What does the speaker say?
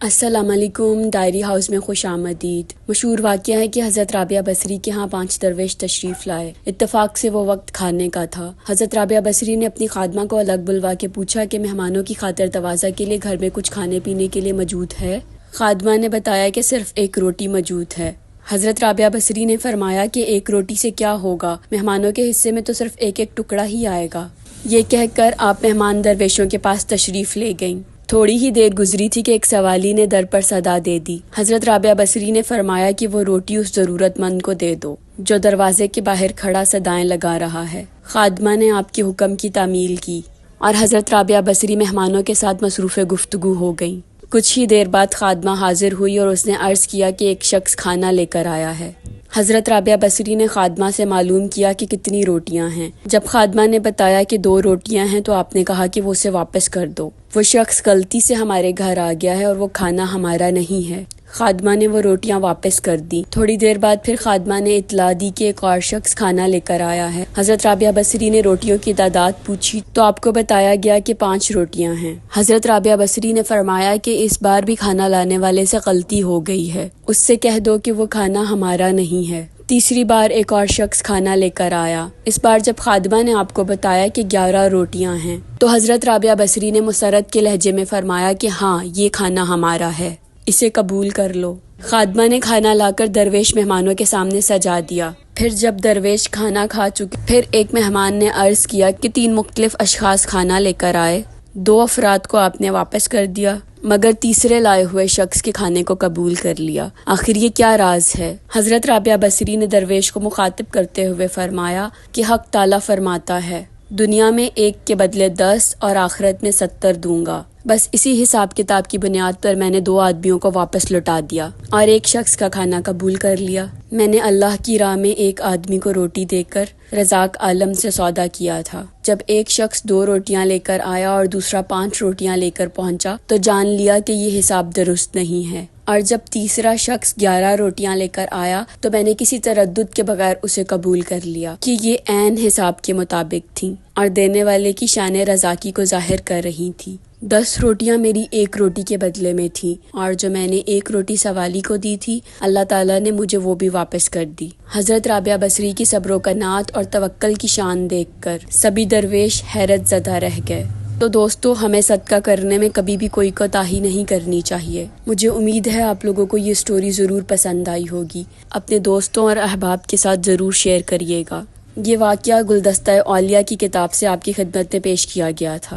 السلام علیکم، diary house میں خوش آمدید۔ مشہور واقعہ ہے کہ حضرت رابعہ بصری کے ہاں 5 درویش تشریف لائے۔ اتفاق سے وہ وقت کھانے کا تھا۔ حضرت رابعہ بصری نے اپنی خادمہ کو الگ بلوا کے پوچھا کہ مہمانوں کی خاطر تواضع کے لیے گھر میں کچھ کھانے پینے کے لیے موجود ہے؟ خادمہ نے بتایا کہ صرف 1 روٹی موجود ہے۔ حضرت رابعہ بصری نے فرمایا کہ 1 روٹی سے کیا ہوگا، مہمانوں کے حصے میں تو صرف ایک ٹکڑا ہی آئے گا۔ یہ کہہ کر آپ مہمان درویشوں کے پاس تشریف لے گئیں۔ تھوڑی ہی دیر گزری تھی کہ ایک سوالی نے در پر صدا دے دی۔ حضرت رابعہ بصری نے فرمایا کہ وہ روٹی اس ضرورت مند کو دے دو جو دروازے کے باہر کھڑا صدائیں لگا رہا ہے۔ خادمہ نے آپ کے حکم کی تعمیل کی اور حضرت رابعہ بصری مہمانوں کے ساتھ مصروف گفتگو ہو گئیں۔ کچھ ہی دیر بعد خادمہ حاضر ہوئی اور اس نے عرض کیا کہ ایک شخص کھانا لے کر آیا ہے۔ حضرت رابعہ بصری نے خادمہ سے معلوم کیا کہ کتنی روٹیاں ہیں۔ جب خادمہ نے بتایا کہ 2 روٹیاں ہیں تو آپ نے کہا کہ وہ اسے واپس کر دو، وہ شخص غلطی سے ہمارے گھر آ گیا ہے اور وہ کھانا ہمارا نہیں ہے۔ خادمہ نے وہ روٹیاں واپس کر دی۔ تھوڑی دیر بعد پھر خادمہ نے اطلاع دی کہ ایک اور شخص کھانا لے کر آیا ہے۔ حضرت رابعہ بصری نے روٹیوں کی تعداد پوچھی تو آپ کو بتایا گیا کہ 5 روٹیاں ہیں۔ حضرت رابعہ بصری نے فرمایا کہ اس بار بھی کھانا لانے والے سے غلطی ہو گئی ہے، اس سے کہہ دو کہ وہ کھانا ہمارا نہیں ہے۔ تیسری بار ایک اور شخص کھانا لے کر آیا۔ اس بار جب خادمہ نے آپ کو بتایا کہ 11 روٹیاں ہیں تو حضرت رابعہ بصری نے مسرت کے لہجے میں فرمایا کہ ہاں، یہ کھانا ہمارا ہے، اسے قبول کر لو۔ خادمہ نے کھانا لا کر درویش مہمانوں کے سامنے سجا دیا۔ پھر جب درویش کھانا کھا چکے، پھر ایک مہمان نے عرض کیا کہ 3 مختلف اشخاص کھانا لے کر آئے، 2 افراد کو آپ نے واپس کر دیا مگر تیسرے لائے ہوئے شخص کے کھانے کو قبول کر لیا، آخر یہ کیا راز ہے؟ حضرت رابعہ بصری نے درویش کو مخاطب کرتے ہوئے فرمایا کہ حق تعالیٰ فرماتا ہے، دنیا میں 1 کے بدلے 10 اور آخرت میں 70 دوں گا۔ بس اسی حساب کتاب کی بنیاد پر میں نے 2 آدمیوں کو واپس لوٹا دیا اور 1 شخص کا کھانا قبول کر لیا۔ میں نے اللہ کی راہ میں 1 آدمی کو روٹی دے کر رزاق عالم سے سودا کیا تھا۔ جب ایک شخص 2 روٹیاں لے کر آیا اور دوسرا 5 روٹیاں لے کر پہنچا تو جان لیا کہ یہ حساب درست نہیں ہے، اور جب تیسرا شخص 11 روٹیاں لے کر آیا تو میں نے کسی تردد کے بغیر اسے قبول کر لیا کہ یہ عین حساب کے مطابق تھیں اور دینے والے کی شان رضاکی کو ظاہر کر رہی تھی۔ 10 روٹیاں میری 1 روٹی کے بدلے میں تھیں اور جو میں نے 1 روٹی سوالی کو دی تھی، اللہ تعالیٰ نے مجھے وہ بھی واپس کر دی۔ حضرت رابعہ بصری کی صبر و قناعت اور توکل کی شان دیکھ کر سبھی درویش حیرت زدہ رہ گئے۔ تو دوستو، ہمیں صدقہ کرنے میں کبھی بھی کوئی کوتاہی نہیں کرنی چاہیے۔ مجھے امید ہے آپ لوگوں کو یہ سٹوری ضرور پسند آئی ہوگی۔ اپنے دوستوں اور احباب کے ساتھ ضرور شیئر کریے گا۔ یہ واقعہ گلدستہ اولیاء کی کتاب سے آپ کی خدمت میں پیش کیا گیا تھا۔